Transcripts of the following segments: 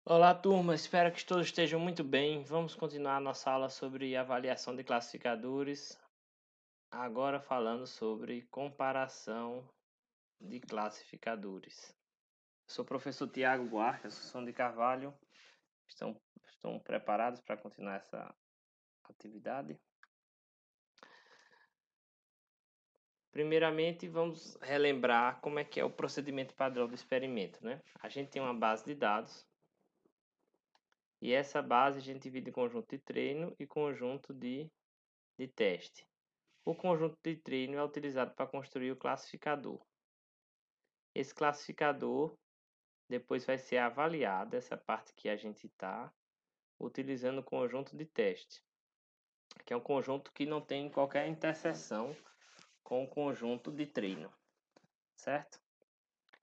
Olá, turma. Espero que todos estejam muito bem. Vamos continuar nossa aula sobre avaliação de classificadores. Agora falando sobre comparação de classificadores. Sou o professor Tiago Buarque, Assunção de Carvalho. Estão preparados para continuar essa atividade? Primeiramente, vamos relembrar como é que é o procedimento padrão do experimento, né? A gente tem uma base de dados e essa base a gente divide em conjunto de treino e conjunto de teste. O conjunto de treino é utilizado para construir o classificador. Esse classificador depois vai ser avaliado, essa parte que a gente está, utilizando o conjunto de teste, que é um conjunto que não tem qualquer interseção com o conjunto de treino, certo?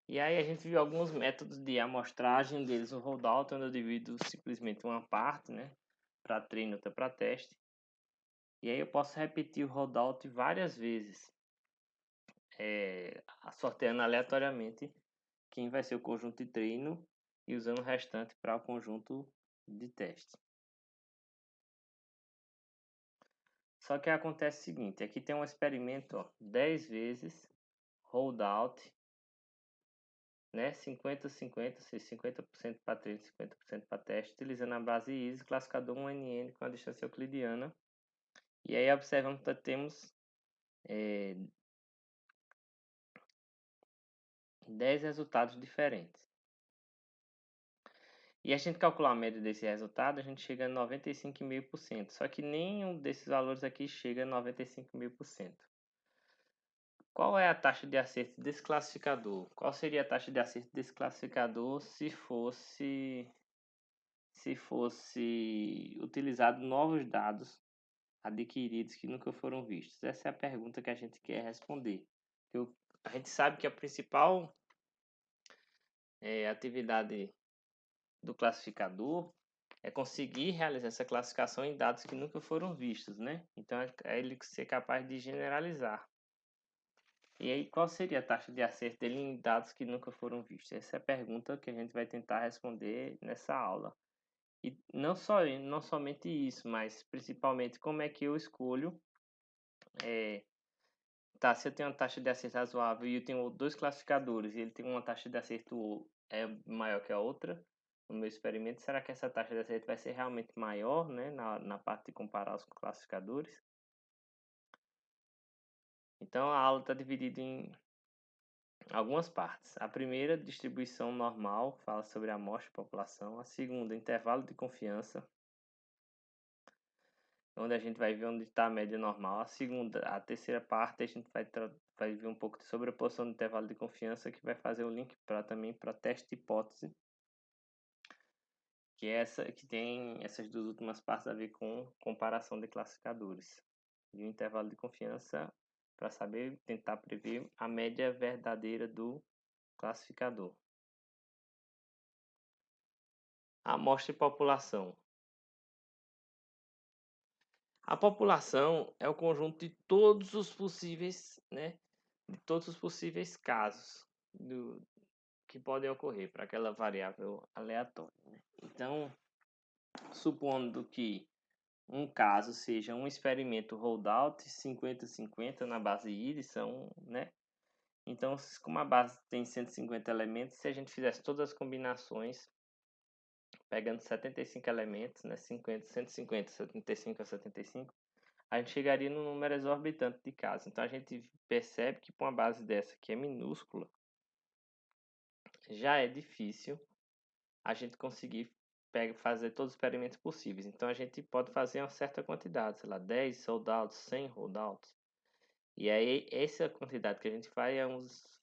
E aí a gente viu alguns métodos de amostragem deles, o rollout, onde eu divido simplesmente uma parte, né, para treino e outra para teste. E aí eu posso repetir o rollout várias vezes, sorteando aleatoriamente quem vai ser o conjunto de treino e usando o restante para o conjunto de teste. Só que acontece o seguinte, aqui tem um experimento, ó, 10 vezes, holdout, né, 50-50, 50% para treino, 50% para teste, utilizando a base ISO, classificador 1NN com a distância euclidiana. E aí observamos que temos 10 resultados diferentes. E a gente calcular a média desse resultado, a gente chega a 95,5%. Só que nenhum desses valores aqui chega a 95,5%. Qual é a taxa de acerto desse classificador? Qual seria a taxa de acerto desse classificador se fosse utilizado novos dados adquiridos que nunca foram vistos? Essa é a pergunta que a gente quer responder. A gente sabe que a principal atividade do classificador é conseguir realizar essa classificação em dados que nunca foram vistos, né? Então é ele ser capaz de generalizar. E aí, qual seria a taxa de acerto dele em dados que nunca foram vistos? Essa é a pergunta que a gente vai tentar responder nessa aula. E não somente isso, mas principalmente como é que eu escolho. Se eu tenho uma taxa de acerto razoável e eu tenho dois classificadores e ele tem uma taxa de acerto maior que a outra, no meu experimento, será que essa taxa de acerto vai ser realmente maior, né, na parte de comparar os classificadores? Então a aula está dividida em algumas partes. A primeira, distribuição normal, fala sobre a amostra e população. A segunda, intervalo de confiança, onde a gente vai ver onde está a média normal. A terceira parte, a gente vai ver um pouco sobre a posição do intervalo de confiança, que vai fazer o link também para teste de hipótese, que tem essas duas últimas partes a ver com comparação de classificadores. E o intervalo de confiança para tentar prever a média verdadeira do classificador. Amostra e população. A população é o conjunto de todos os possíveis, né, de todos os possíveis casos que podem ocorrer para aquela variável aleatória, né? Então, supondo que um caso seja um experimento holdout 50-50 na base IRI, né? Então, como a base tem 150 elementos, se a gente fizesse todas as combinações, pegando 75 elementos, né, 50, 150, 75 a 75, a gente chegaria num número exorbitante de casos. Então, a gente percebe que para uma base dessa que é minúscula, já é difícil a gente conseguir fazer todos os experimentos possíveis. Então, a gente pode fazer uma certa quantidade, sei lá, 10 holdouts, 100 holdouts. E aí, essa quantidade que a gente faz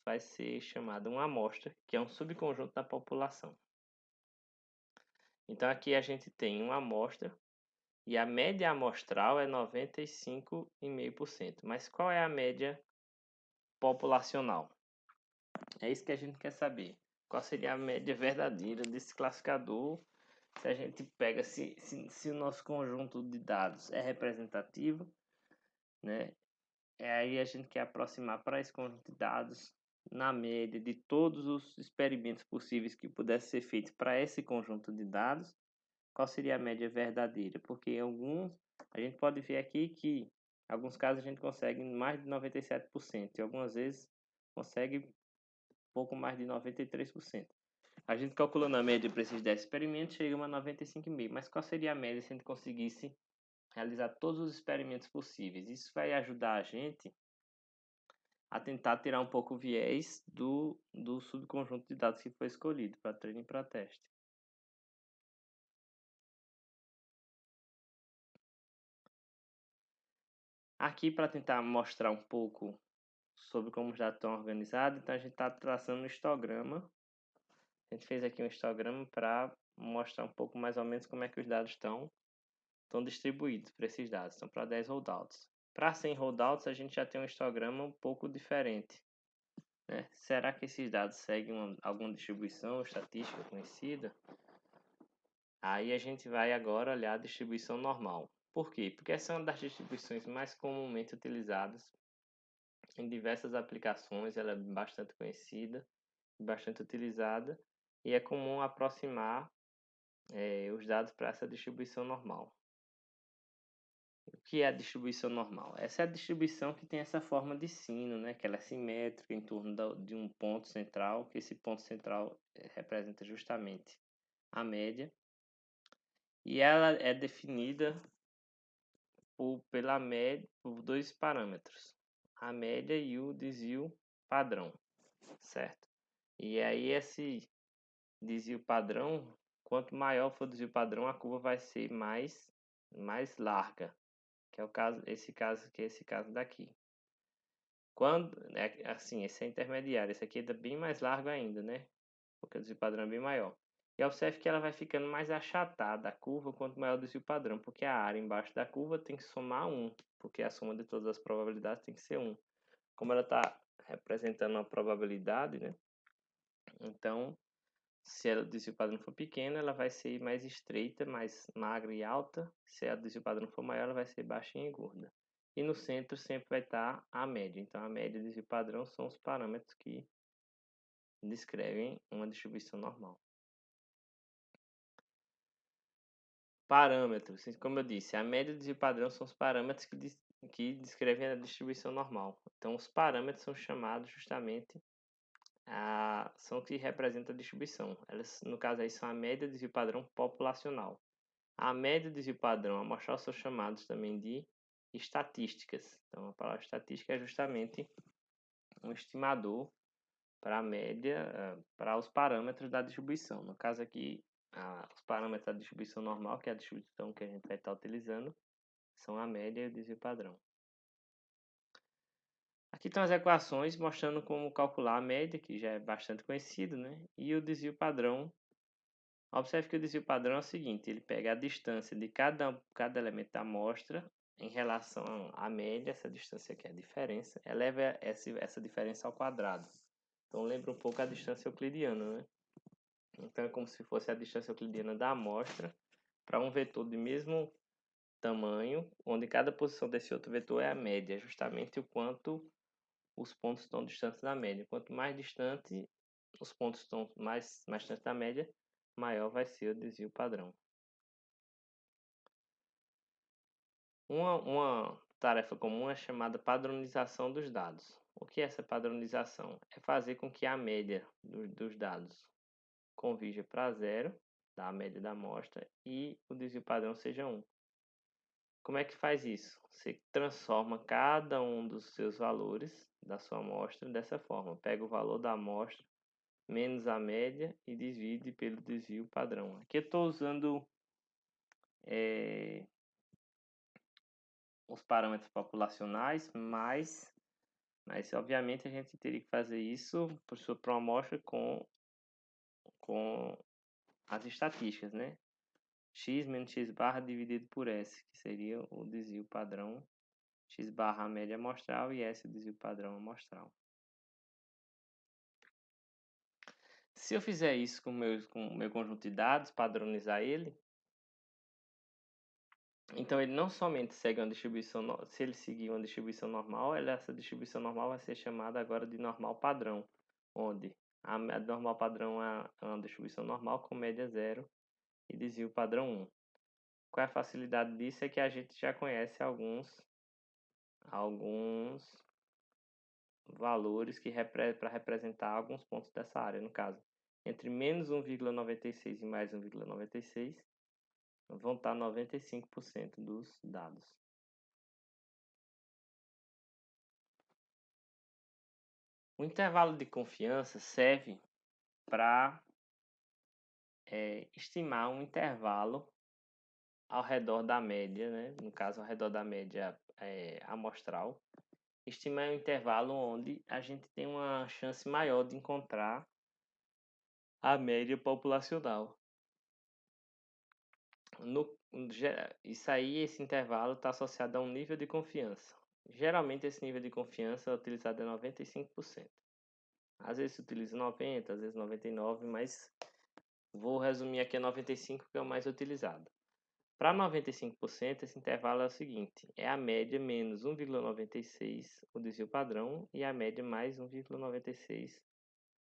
vai ser chamada uma amostra, que é um subconjunto da população. Então, aqui a gente tem uma amostra e a média amostral é 95,5%. Mas qual é a média populacional? É isso que a gente quer saber. Qual seria a média verdadeira desse classificador? Se a gente pega se o nosso conjunto de dados é representativo, né? Aí a gente quer aproximar para esse conjunto de dados na média de todos os experimentos possíveis que pudessem ser feitos para esse conjunto de dados, qual seria a média verdadeira? Porque em alguns, a gente pode ver aqui que, em alguns casos, a gente consegue mais de 97%, e algumas vezes consegue pouco mais de 93%. A gente calculando a média para esses 10 experimentos, chegamos a 95,5%. Mas qual seria a média se a gente conseguisse realizar todos os experimentos possíveis? Isso vai ajudar a gente a tentar tirar um pouco o viés do subconjunto de dados que foi escolhido para treino e para teste. Aqui, para tentar mostrar um pouco sobre como os dados estão organizados, então a gente está traçando um histograma. A gente fez aqui um histograma para mostrar um pouco mais ou menos como é que os dados estão distribuídos para esses dados. Então, para 10 holdouts. Para 100 holdouts, a gente já tem um histograma um pouco diferente, né? Será que esses dados seguem alguma distribuição estatística conhecida? Aí a gente vai agora olhar a distribuição normal. Por quê? Porque essa é uma das distribuições mais comumente utilizadas em diversas aplicações, ela é bastante conhecida, bastante utilizada, e é comum aproximar os dados para essa distribuição normal. O que é a distribuição normal? Essa é a distribuição que tem essa forma de sino, né? Que ela é simétrica em torno de um ponto central, que esse ponto central representa justamente a média, e ela é definida pela média por dois parâmetros, a média e o desvio padrão, certo? E aí esse desvio padrão, quanto maior for o desvio padrão, a curva vai ser mais larga, que é o caso, esse caso daqui. Quando, assim, esse é intermediário, esse aqui é bem mais largo ainda, né? Porque o desvio padrão é bem maior. E observe que ela vai ficando mais achatada a curva quanto maior o desvio padrão, porque a área embaixo da curva tem que somar 1, porque a soma de todas as probabilidades tem que ser 1. Como ela está representando uma probabilidade, né? Então, se o desvio padrão for pequeno, ela vai ser mais estreita, mais magra e alta. Se o desvio padrão for maior, ela vai ser baixinha e gorda. E no centro sempre vai estar a média. Então, a média e o desvio padrão são os parâmetros que descrevem uma distribuição normal. Parâmetros, como eu disse, a média e o desvio padrão são os parâmetros que descrevem a distribuição normal. Então, os parâmetros são chamados justamente são o que representa a distribuição. Elas, no caso aí, são a média e o desvio padrão populacional. A média e o desvio padrão amostral são chamados também de estatísticas. Então, a palavra estatística é justamente um estimador para a média, para os parâmetros da distribuição. No caso aqui, os parâmetros da distribuição normal, que é a distribuição que a gente vai estar utilizando, são a média e o desvio padrão. Aqui estão as equações mostrando como calcular a média, que já é bastante conhecido, né? E o desvio padrão. Observe que o desvio padrão é o seguinte, ele pega a distância de cada elemento da amostra em relação à média, essa distância aqui é a diferença, eleva essa diferença ao quadrado. Então lembra um pouco a distância euclidiana, né? Então é como se fosse a distância euclidiana da amostra para um vetor de mesmo tamanho, onde cada posição desse outro vetor é a média, justamente o quanto os pontos estão distantes da média. Quanto mais distante os pontos estão mais distantes da média, maior vai ser o desvio padrão. Uma tarefa comum é chamada padronização dos dados. O que é essa padronização? É fazer com que a média dos dados convirja para zero, da média da amostra, e o desvio padrão seja 1. Como é que faz isso? Você transforma cada um dos seus valores da sua amostra dessa forma. Pega o valor da amostra menos a média e divide pelo desvio padrão. Aqui eu estou usando os parâmetros populacionais, mas obviamente a gente teria que fazer isso para uma amostra com as estatísticas, né? X menos x barra dividido por S, que seria o desvio padrão, x barra a média amostral e S o desvio padrão amostral. Se eu fizer isso com o meu conjunto de dados, padronizar ele, Então ele não somente segue uma distribuição, se ele seguir uma distribuição normal, essa distribuição normal vai ser chamada agora de normal padrão, onde a normal padrão é uma distribuição normal com média zero e desvio padrão 1. Qual é a facilidade disso? É que a gente já conhece alguns valores que para representar alguns pontos dessa área, no caso, entre menos 1,96 e mais 1,96 vão estar 95% dos dados. O intervalo de confiança serve para estimar um intervalo ao redor da média, né? No caso, ao redor da média amostral. Estimar um intervalo onde a gente tem uma chance maior de encontrar a média populacional. Esse intervalo está associado a um nível de confiança. Geralmente, esse nível de confiança é utilizado em 95%. Às vezes se utiliza 90%, às vezes 99%, mas vou resumir aqui a 95%, que é o mais utilizado. Para 95%, esse intervalo é o seguinte: é a média menos 1,96 o desvio padrão e a média mais 1,96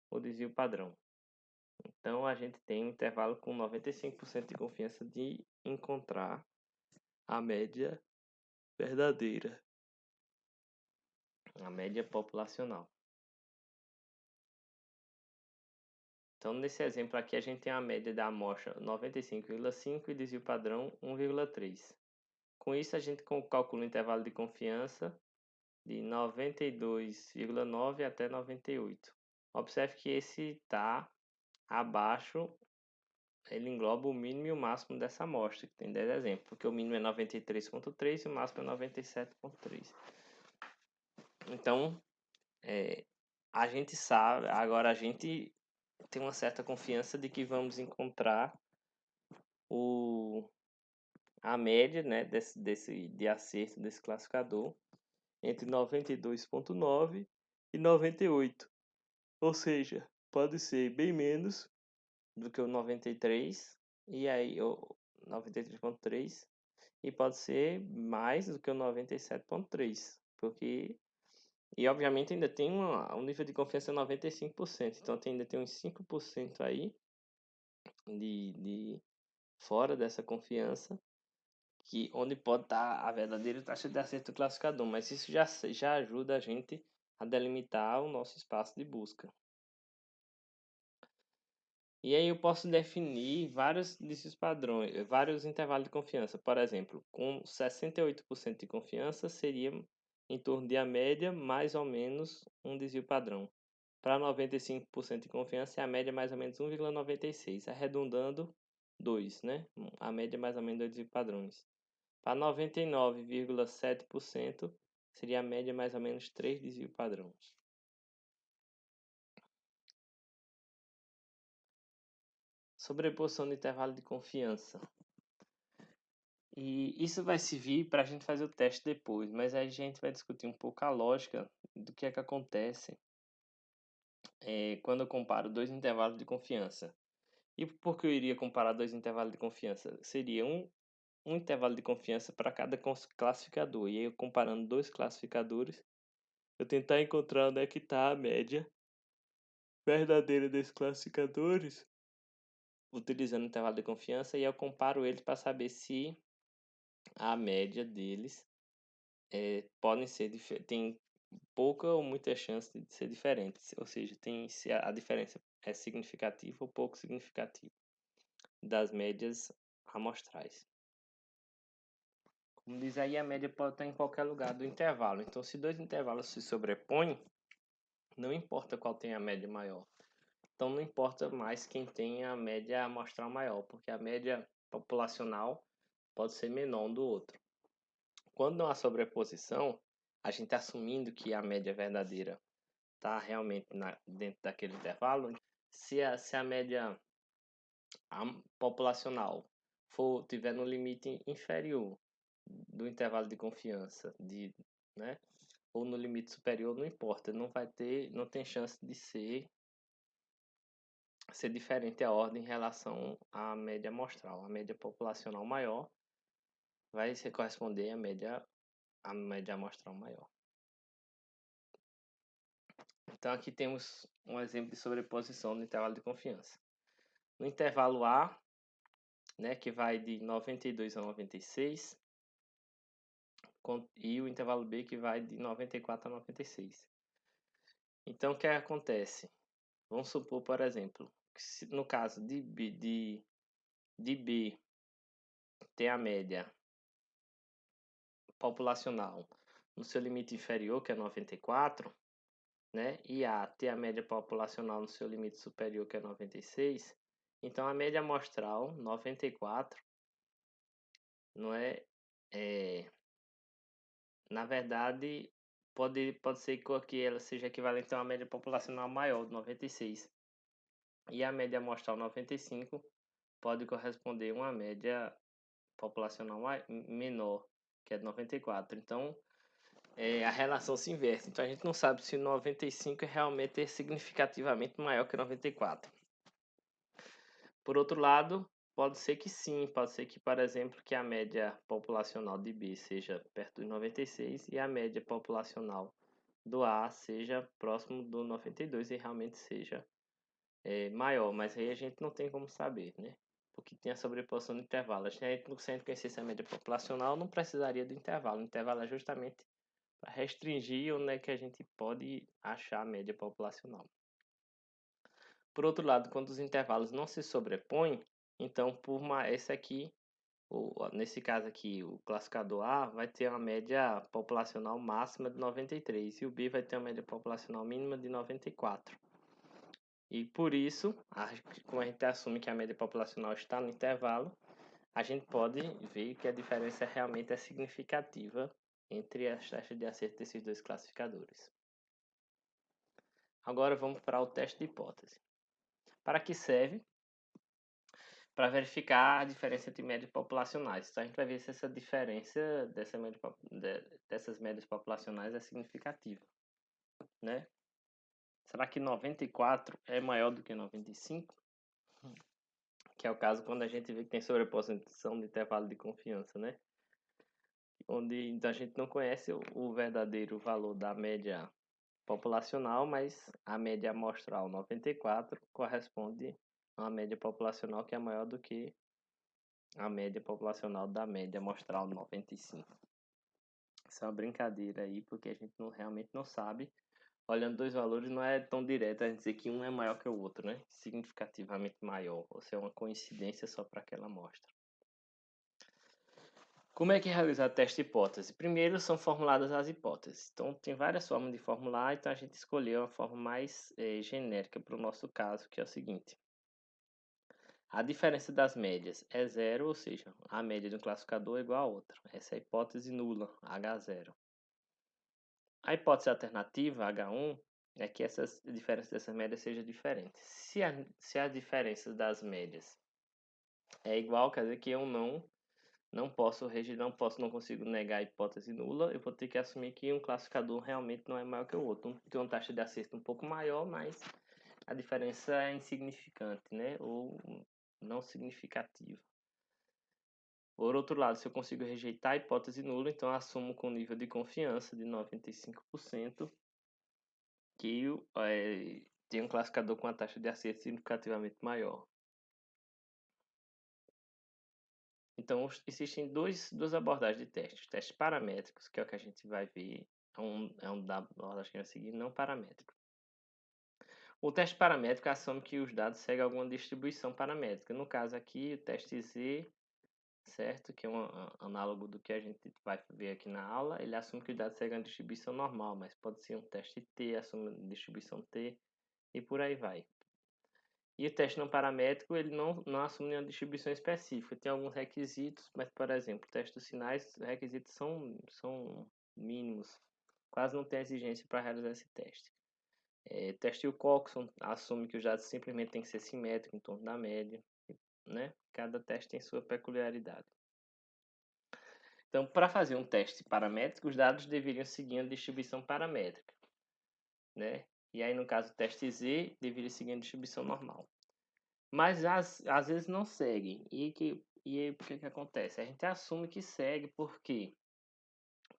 o desvio padrão. Então, a gente tem um intervalo com 95% de confiança de encontrar a média verdadeira, a média populacional. Então, nesse exemplo aqui, a gente tem a média da amostra 95,5 e desvio padrão 1,3. Com isso, a gente calcula o intervalo de confiança de 92,9 até 98. Observe que esse está abaixo, ele engloba o mínimo e o máximo dessa amostra, que tem 10 exemplos, porque o mínimo é 93,3 e o máximo é 97,3. Então, a gente sabe, agora a gente tem uma certa confiança de que vamos encontrar a média, né, de acerto desse classificador entre 92,9 e 98. Ou seja, pode ser bem menos do que o 93 e aí o 93,3 e pode ser mais do que o 97,3, porque obviamente ainda tem um nível de confiança de 95%, então ainda tem uns 5% aí de fora dessa confiança, onde pode estar a verdadeira taxa de acerto do classificador, mas isso já ajuda a gente a delimitar o nosso espaço de busca. E aí eu posso definir vários desses padrões, vários intervalos de confiança. Por exemplo, com 68% de confiança seria em torno de a média mais ou menos um desvio padrão. Para 95% de confiança é a média mais ou menos 1,96, arredondando 2, né? A média mais ou menos 2 desvios padrões. Para 99,7% seria a média mais ou menos 3 desvios padrões. Sobreposição do intervalo de confiança. E isso vai servir para a gente fazer o teste depois, mas aí a gente vai discutir um pouco a lógica do que é que acontece quando eu comparo dois intervalos de confiança. E por que eu iria comparar dois intervalos de confiança? Seria um intervalo de confiança para cada classificador. E aí, eu comparando dois classificadores, eu tentar encontrar onde é que está a média verdadeira desses classificadores, utilizando o intervalo de confiança, e eu comparo eles para saber se a média deles podem ser tem pouca ou muita chance de ser diferentes, ou seja, tem se a diferença é significativa ou pouco significativa das médias amostrais. Como diz aí, a média pode estar em qualquer lugar do intervalo. Então, se dois intervalos se sobrepõem, não importa qual tem a média maior. Então, não importa mais quem tem a média amostral maior, porque a média populacional pode ser menor um do outro. Quando não há sobreposição, a gente está assumindo que a média verdadeira está realmente dentro daquele intervalo. Se a média populacional tiver no limite inferior do intervalo de confiança, né, ou no limite superior, não importa, não tem chance de ser diferente a ordem em relação à média amostral. A média populacional maior vai se corresponder à média amostral maior. Então aqui temos um exemplo de sobreposição no intervalo de confiança. No intervalo A, né, que vai de 92 a 96, e o intervalo B que vai de 94 a 96. Então o que acontece? Vamos supor, por exemplo, que no caso de B ter a média populacional no seu limite inferior, que é 94, né? E A ter a média populacional no seu limite superior, que é 96. Então a média amostral 94 não na verdade pode ser que ela seja equivalente a uma média populacional maior de 96. E a média amostral 95 pode corresponder a uma média populacional menor, que é de 94. Então, a relação se inverte. Então, a gente não sabe se 95 é realmente significativamente maior que 94. Por outro lado, pode ser que sim. Pode ser que, por exemplo, que a média populacional de B seja perto dos 96 e a média populacional do A seja próximo do 92 e realmente seja maior. Mas aí a gente não tem como saber, né? Porque tem a sobreposição de intervalos. Se a gente não conhecesse a média populacional, não precisaria do intervalo. O intervalo é justamente para restringir onde é que a gente pode achar a média populacional. Por outro lado, quando os intervalos não se sobrepõem, então esse aqui, nesse caso aqui, o classificador A vai ter uma média populacional máxima de 93 e o B vai ter uma média populacional mínima de 94. E por isso, como a gente assume que a média populacional está no intervalo, a gente pode ver que a diferença realmente é significativa entre as taxas de acerto desses dois classificadores. Agora vamos para o teste de hipótese. Para que serve? Para verificar a diferença entre médias populacionais. Então a gente vai ver se essa diferença dessas médias populacionais é significativa, né? Será que 94 é maior do que 95? Que é o caso quando a gente vê que tem sobreposição de intervalo de confiança, né? Onde então, a gente não conhece o verdadeiro valor da média populacional, mas a média amostral 94 corresponde a uma média populacional que é maior do que a média populacional da média amostral 95. Isso é uma brincadeira aí, porque a gente realmente não sabe. Olhando dois valores, não é tão direto a gente dizer que um é maior que o outro, né? Significativamente maior, ou seja, é uma coincidência só para aquela amostra. Como é que realizar teste de hipótese? Primeiro são formuladas as hipóteses. Então, tem várias formas de formular, então a gente escolheu a forma mais genérica para o nosso caso, que é o seguinte. A diferença das médias é zero, ou seja, a média de um classificador é igual a outra. Essa é a hipótese nula, H0. A hipótese alternativa, H1, é que a diferença dessas médias seja diferente. Se a diferença das médias é igual, quer dizer que eu não consigo negar a hipótese nula, eu vou ter que assumir que um classificador realmente não é maior que o outro. Um tem uma taxa de acerto um pouco maior, mas a diferença é insignificante, né? Ou não significativa. Por outro lado, se eu consigo rejeitar a hipótese nula, então eu assumo com nível de confiança de 95% que tem um classificador com uma taxa de acerto significativamente maior. Então, existem duas abordagens de testes. Testes paramétricos, que é o que a gente vai ver, é um da abordagem que vai seguir, não paramétrico. O teste paramétrico assume que os dados seguem alguma distribuição paramétrica. No caso aqui, o teste Z, certo? Que é um análogo do que a gente vai ver aqui na aula. Ele assume que os dados seguem uma distribuição normal, mas pode ser um teste T, assume distribuição T, e por aí vai. E o teste não paramétrico, ele não assume nenhuma distribuição específica. Tem alguns requisitos, mas, por exemplo, o teste dos sinais, os requisitos são mínimos. Quase não tem exigência para realizar esse teste. O teste Wilcoxon assume que os dados simplesmente têm que ser simétricos em torno da média, né? Cada teste tem sua peculiaridade. Então, para fazer um teste paramétrico, os dados deveriam seguir a distribuição paramétrica, né? E aí, no caso, o teste Z deveria seguir a distribuição normal. Mas às vezes não seguem. E E aí, o que acontece? A gente assume que segue, por quê?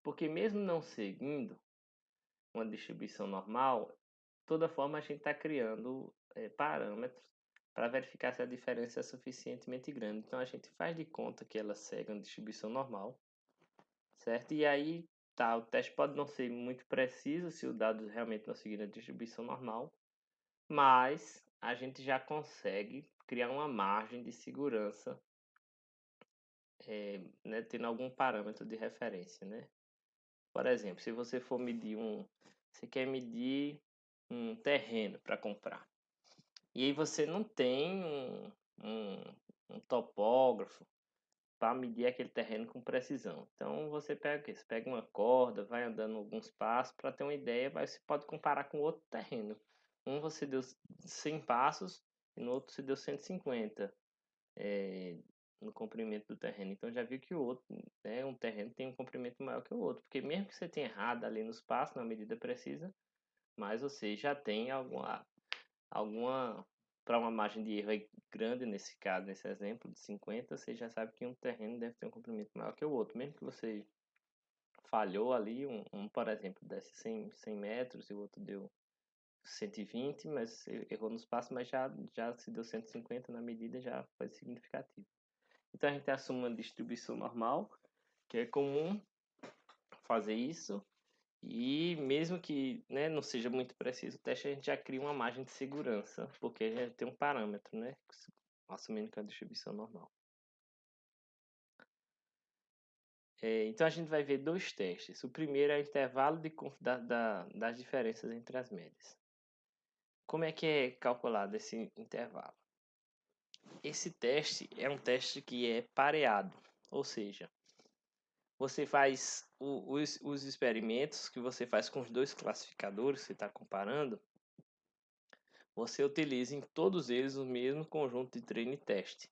Porque mesmo não seguindo uma distribuição normal, de toda forma a gente está criando parâmetros para verificar se a diferença é suficientemente grande. Então a gente faz de conta que ela segue uma distribuição normal, certo? E aí tá, o teste pode não ser muito preciso se o dado realmente não seguir a distribuição normal, mas a gente já consegue criar uma margem de segurança, né, tendo algum parâmetro de referência, né? Por exemplo, se você for medir você quer medir um terreno para comprar, e aí você não tem um topógrafo para medir aquele terreno com precisão. Então você pega o quê? Você pega uma corda, vai andando alguns passos para ter uma ideia, mas você pode comparar com outro terreno. Um você deu 100 passos e no outro você deu 150 no comprimento do terreno. Então já viu que o outro, né, um terreno tem um comprimento maior que o outro, porque mesmo que você tenha errado ali nos passos, na medida precisa, mas você já tem alguma para uma margem de erro grande nesse caso, nesse exemplo de 50, você já sabe que um terreno deve ter um comprimento maior que o outro. Mesmo que você falhou ali, por exemplo, desse 100 metros e o outro deu 120, mas errou nos passos, mas já se deu 150 na medida, já foi significativo. Então a gente assume uma distribuição normal, que é comum fazer isso, e mesmo que, né, não seja muito preciso o teste, a gente já cria uma margem de segurança, porque a gente tem um parâmetro, né, assumindo que é a distribuição normal. Então a gente vai ver dois testes. O primeiro é o intervalo das diferenças entre as médias. Como é que é calculado esse intervalo? Esse teste é um teste que é pareado, ou seja, você faz os experimentos que você faz com os dois classificadores que você está comparando, você utiliza em todos eles o mesmo conjunto de treino e teste,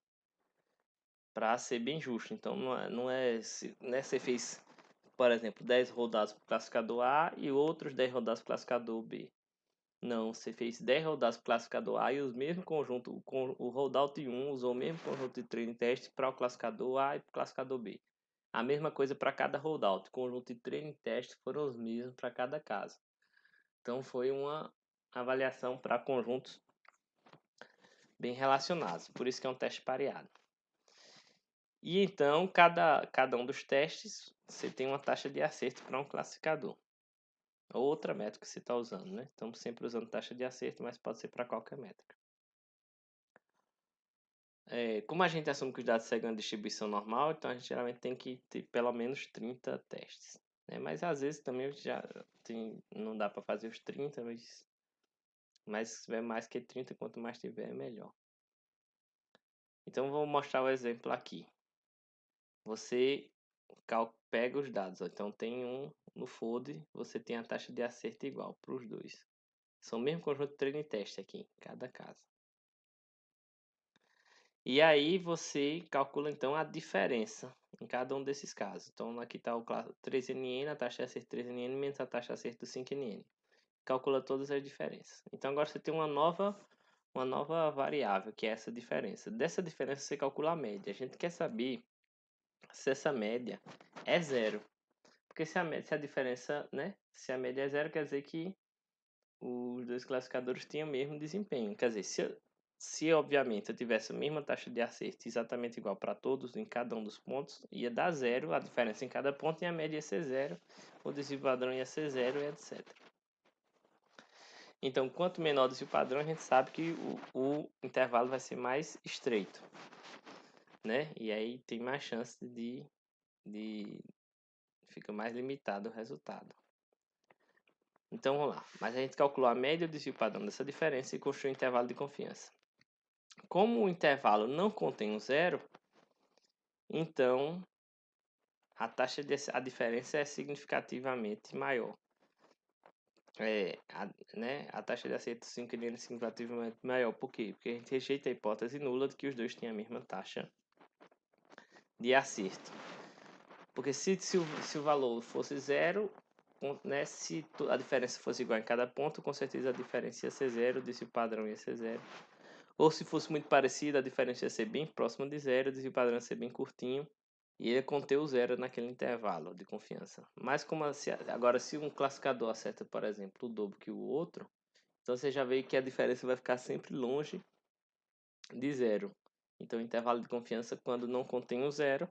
para ser bem justo. Então não é você fez, por exemplo, 10 rodadas para o classificador A e outros 10 rodadas para o classificador B. Não, você fez 10 rodadas para o classificador A e os mesmos conjuntos, o rollout 1 usou o mesmo conjunto de treino e teste para o classificador A e para o classificador B. A mesma coisa para cada rollout, o conjunto de treino e teste foram os mesmos para cada caso. Então foi uma avaliação para conjuntos bem relacionados, por isso que é um teste pareado. E então, cada um dos testes, você tem uma taxa de acerto para um classificador. Outra métrica que você está usando, né? Estamos sempre usando taxa de acerto, mas pode ser para qualquer métrica. Como a gente assume que os dados seguem uma distribuição normal, então a gente geralmente tem que ter pelo menos 30 testes. Né? Mas às vezes também não dá para fazer os 30, mas se tiver mais que 30, quanto mais tiver, é melhor. Então vou mostrar o exemplo aqui. Você pega os dados, ó. Então tem no fold, você tem a taxa de acerto igual para os dois. São o mesmo conjunto de treino e teste aqui, em cada caso. E aí você calcula então a diferença em cada um desses casos. Então aqui está o 3NN, a taxa de acerto 3NN menos a taxa de acerto 5NN. Calcula todas as diferenças. Então agora você tem uma nova variável, que é essa diferença. Dessa diferença você calcula a média. A gente quer saber se essa média é zero. Porque se a diferença, né? Se a média é zero, quer dizer que os dois classificadores tinham o mesmo desempenho. Quer dizer, se obviamente eu tivesse a mesma taxa de acerto exatamente igual para todos em cada um dos pontos, ia dar zero, a diferença em cada ponto e a média ia ser zero, o desvio padrão ia ser zero e etc. Então, quanto menor o desvio padrão, a gente sabe que o intervalo vai ser mais estreito, né? E aí tem mais chance de fica mais limitado o resultado. Então vamos lá. Mas a gente calculou a média e o desvio padrão dessa diferença e construiu um intervalo de confiança. Como o intervalo não contém um zero, então a diferença é significativamente maior. A taxa de acerto 5 é significativamente maior. Por quê? Porque a gente rejeita a hipótese nula de que os dois têm a mesma taxa de acerto. Porque se o valor fosse zero, né, se a diferença fosse igual em cada ponto, com certeza a diferença ia ser zero, desse padrão ia ser zero. Ou se fosse muito parecido, a diferença ia ser bem próxima de zero, o desvio padrão ia ser bem curtinho e ele ia conter o zero naquele intervalo de confiança. Mas como agora se um classificador acerta, por exemplo, o dobro que o outro, então você já vê que a diferença vai ficar sempre longe de zero. Então o intervalo de confiança, quando não contém o zero,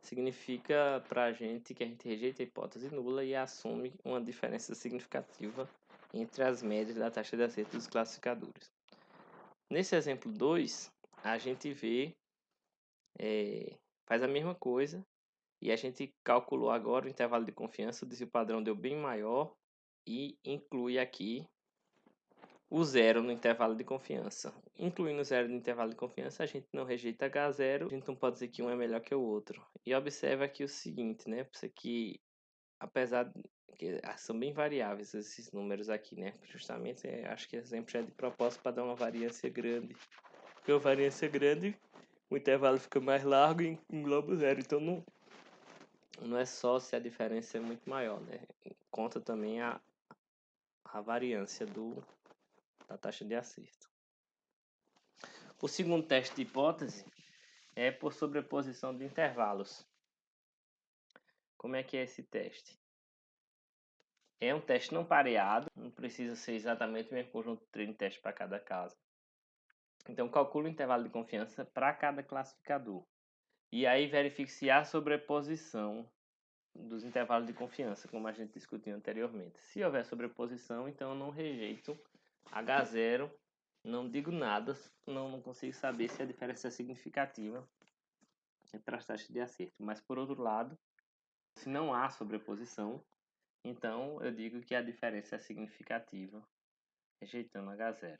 significa para a gente que a gente rejeita a hipótese nula e assume uma diferença significativa entre as médias da taxa de acerto dos classificadores. Nesse exemplo 2, a gente faz a mesma coisa e a gente calculou agora o intervalo de confiança, o desvio padrão deu bem maior e inclui aqui o zero no intervalo de confiança. Incluindo o zero no intervalo de confiança, a gente não rejeita H0, a gente não pode dizer que um é melhor que o outro. E observa aqui o seguinte, né? Isso aqui, apesar de que são bem variáveis esses números aqui, né? Justamente, acho que exemplo já é de propósito para dar uma variância grande. Porque a variância grande, o intervalo fica mais largo e engloba o zero. Então, não é só se a diferença é muito maior, né? Conta também a variância da taxa de acerto. O segundo teste de hipótese é por sobreposição de intervalos. Como é que é esse teste? É um teste não pareado, não precisa ser exatamente o mesmo conjunto de treino de teste para cada caso. Então, calcula o intervalo de confiança para cada classificador. E aí verifique se há sobreposição dos intervalos de confiança, como a gente discutiu anteriormente. Se houver sobreposição, então eu não rejeito H0, não digo nada, não consigo saber se a diferença é significativa entre as taxas de acerto. Mas, por outro lado, se não há sobreposição, então eu digo que a diferença é significativa, rejeitando H0.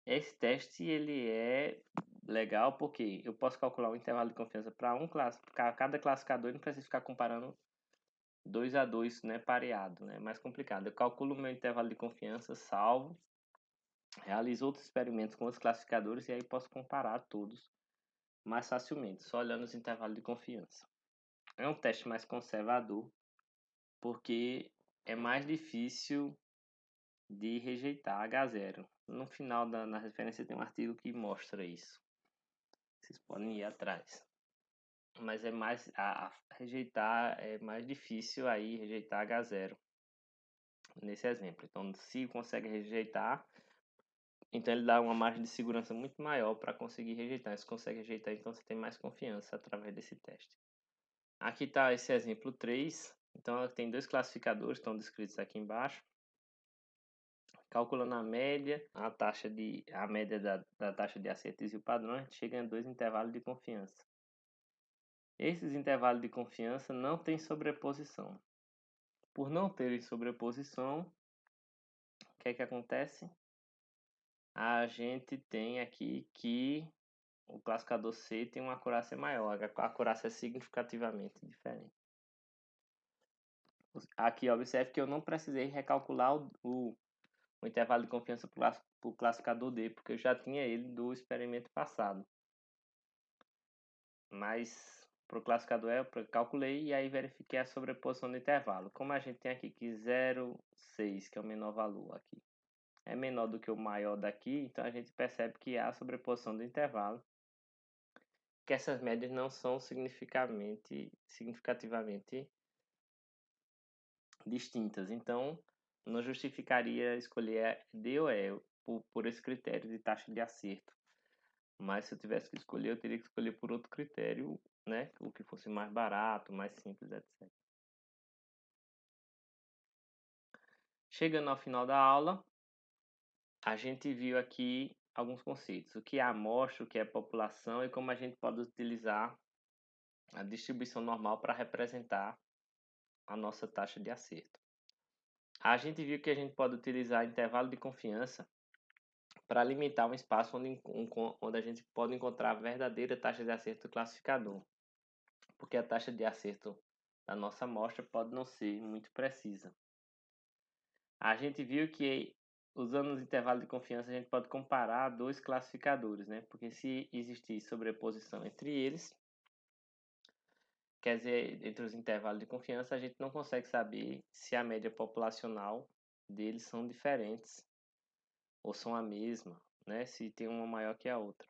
Esse teste ele é legal porque eu posso calcular o intervalo de confiança para cada classificador e não preciso ficar comparando 2 a 2, né, pareado, né? É mais complicado. Eu calculo o meu intervalo de confiança, salvo, realizo outros experimentos com os classificadores e aí posso comparar todos mais facilmente, só olhando os intervalos de confiança. É um teste mais conservador, porque é mais difícil de rejeitar H0. No final na referência tem um artigo que mostra isso. Vocês podem ir atrás. Mas é mais rejeitar é mais difícil aí rejeitar H0 nesse exemplo. Então, se consegue rejeitar, então ele dá uma margem de segurança muito maior para conseguir rejeitar. Se consegue rejeitar, então você tem mais confiança através desse teste. Aqui está esse exemplo 3. Então tem dois classificadores, estão descritos aqui embaixo. Calculando a média, a média da taxa de acerto e o padrão, a gente chega em dois intervalos de confiança. Esses intervalos de confiança não têm sobreposição. Por não terem sobreposição, o que é que acontece? A gente tem aqui que o classificador C tem uma acurácia maior, a acurácia é significativamente diferente. Aqui observe que eu não precisei recalcular o intervalo de confiança para o classificador D, porque eu já tinha ele do experimento passado. Mas para o classificador E eu calculei e aí verifiquei a sobreposição do intervalo. Como a gente tem aqui que 0,6, que é o menor valor aqui, é menor do que o maior daqui, então a gente percebe que há sobreposição do intervalo, que essas médias não são significativamente distintas. Então, não justificaria escolher D ou E por esse critério de taxa de acerto. Mas se eu tivesse que escolher, eu teria que escolher por outro critério, né? O que fosse mais barato, mais simples, etc. Chegando ao final da aula, a gente viu aqui alguns conceitos. O que é amostra, o que é população e como a gente pode utilizar a distribuição normal para representar a nossa taxa de acerto. A gente viu que a gente pode utilizar intervalo de confiança para limitar um espaço onde a gente pode encontrar a verdadeira taxa de acerto do classificador. Porque a taxa de acerto da nossa amostra pode não ser muito precisa. A gente viu que usando os intervalos de confiança a gente pode comparar dois classificadores, né? Porque se existir sobreposição entre eles, quer dizer, entre os intervalos de confiança, a gente não consegue saber se a média populacional deles são diferentes ou são a mesma, né, se tem uma maior que a outra.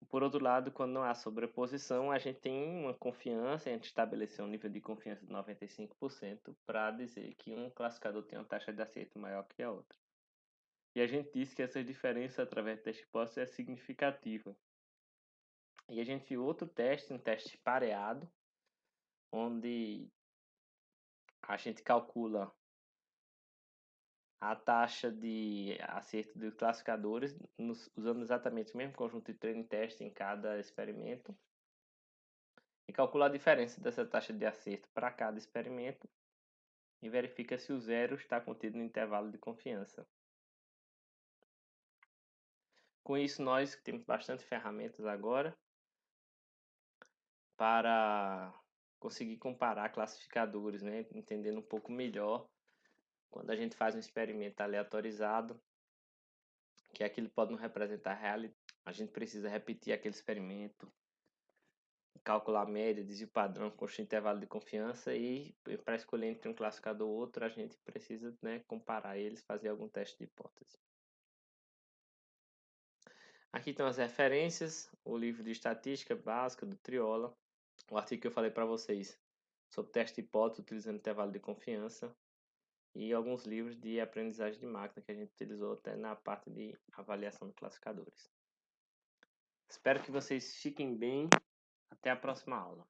Por outro lado, quando não há sobreposição, a gente tem uma confiança, a gente estabeleceu um nível de confiança de 95% para dizer que um classificador tem uma taxa de acerto maior que a outra. E a gente disse que essa diferença através do teste hipótese é significativa. E a gente viu outro teste, um teste pareado, onde a gente calcula a taxa de acerto dos classificadores usando exatamente o mesmo conjunto de treino e teste em cada experimento e calcula a diferença dessa taxa de acerto para cada experimento e verifica se o zero está contido no intervalo de confiança. Com isso, nós temos bastante ferramentas agora para conseguir comparar classificadores, né? Entendendo um pouco melhor quando a gente faz um experimento aleatorizado, que aquilo pode não representar a realidade. A gente precisa repetir aquele experimento, calcular a média, desvio padrão, construir intervalo de confiança e para escolher entre um classificador ou outro, a gente precisa, né, comparar eles, fazer algum teste de hipótese. Aqui estão as referências, o livro de estatística básica do Triola, o artigo que eu falei para vocês sobre teste de hipótese utilizando intervalo de confiança e alguns livros de aprendizagem de máquina que a gente utilizou até na parte de avaliação de classificadores. Espero que vocês fiquem bem. Até a próxima aula.